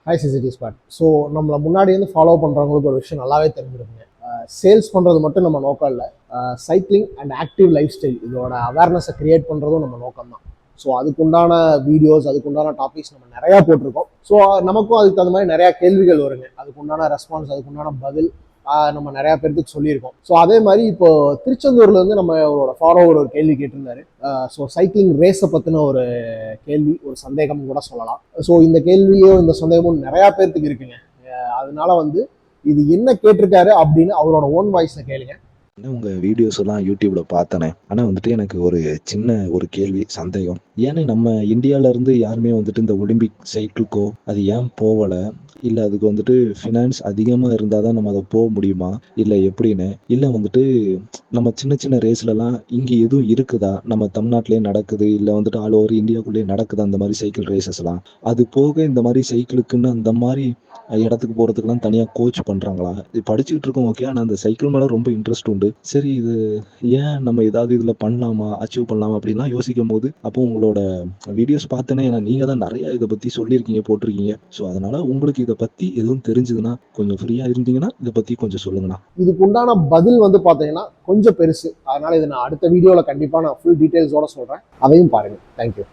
Hi CCTV spot. So நம்மளை முன்னாடி வந்து ஃபாலோ பண்ணுறவங்களுக்கு ஒரு விஷயம் நல்லாவே தெரிஞ்சிருக்குங்க. சேல்ஸ் பண்ணுறது மட்டும் நம்ம நோக்கம் இல்லை. Cycling and active life style இதோட அவேர்னஸை கிரியேட் பண்ணுறதும் நம்ம நோக்கம் தான். ஸோ அதுக்குண்டான வீடியோஸ், அதுக்குண்டான டாபிக்ஸ் நம்ம நிறையா போட்டிருக்கோம். ஸோ நமக்கும் அதுக்கு தகுந்த மாதிரி நிறையா கேள்விகள் வருங்க. அதுக்குண்டான ரெஸ்பான்ஸ், அதுக்குண்டான பதில் நம்ம நிறைய பேருக்கு சொல்லியிருக்கோம். ஸோ அதே மாதிரி இப்போ திருச்செந்தூர்ல இருந்து நம்ம அவரோட ஃபாலோவர் ஒரு கேள்வி கேட்டிருந்தாரு. ஸோ சைக்கிளிங் ரேஸை பற்றின ஒரு கேள்வி, ஒரு சந்தேகம் கூட சொல்லலாம். ஸோ இந்த கேள்வியும் இந்த சந்தேகமும் நிறைய பேர்த்துக்கு இருக்குங்க. அதனால வந்து இது என்ன கேட்டிருக்காரு அப்படின்னு அவரோட ஓன் வாய்ஸ்ல கேளுங்க. உங்க வீடியோஸ் எல்லாம் யூடியூப்ல பார்த்தனே. ஆனா வந்துட்டு எனக்கு ஒரு சின்ன ஒரு கேள்வி, சந்தேகம். ஏன்னா நம்ம இந்தியால இருந்து யாருமே வந்துட்டு இந்த ஒலிம்பிக் சைக்கிள்கோ அது ஏன் போகல? இல்ல அதுக்கு வந்துட்டு ஃபினான்ஸ் அதிகமா இருந்தாதான் நம்ம அதை போக முடியுமா? இல்ல எப்படின்னு? இல்ல வந்துட்டு நம்ம சின்ன சின்ன ரேஸ்ல எல்லாம் இங்க எதுவும் இருக்குதா? நம்ம தமிழ்நாட்டிலேயே நடக்குது, இல்ல வந்துட்டு ஆல் ஓவர் இந்தியாக்குள்ளேயே நடக்குதா அந்த மாதிரி சைக்கிள் ரேசஸ் எல்லாம்? அது போக இந்த மாதிரி சைக்கிளுக்குன்னு அந்த மாதிரி இடத்துக்கு போறதுக்குலாம் தனியா கோச் பண்றாங்களா? இது படிச்சுக்கிட்டு இருக்கோம், ஓகே. ஆனா அந்த சைக்கிள் மேல ரொம்ப இன்ட்ரெஸ்ட் உண்டு. சரி, இது ஏன் நம்ம ஏதாவது இதுல பண்ணலாமா, அச்சீவ் பண்ணலாமா அப்படின்லாம் யோசிக்கும் போது அப்போ உங்களோட வீடியோஸ் பார்த்தேனே. ஏன்னா நீங்க தான் நிறைய இதை பத்தி சொல்லியிருக்கீங்க, போட்டிருக்கீங்க. ஸோ அதனால உங்களுக்கு இதை பத்தி எதுவும் தெரிஞ்சதுன்னா கொஞ்சம் ஃப்ரீயா இருந்தீங்கன்னா இதை பத்தி கொஞ்சம் சொல்லுங்கண்ணா. இதுக்கு உண்டான பதில் வந்து பாத்தீங்கன்னா கொஞ்சம் பெருசு. அதனால இதை நான் அடுத்த வீடியோல கண்டிப்பா நான் ஃபுல் டீடைல்ஸோட சொல்றேன். அதையும் பாருங்க. தேங்க்யூ.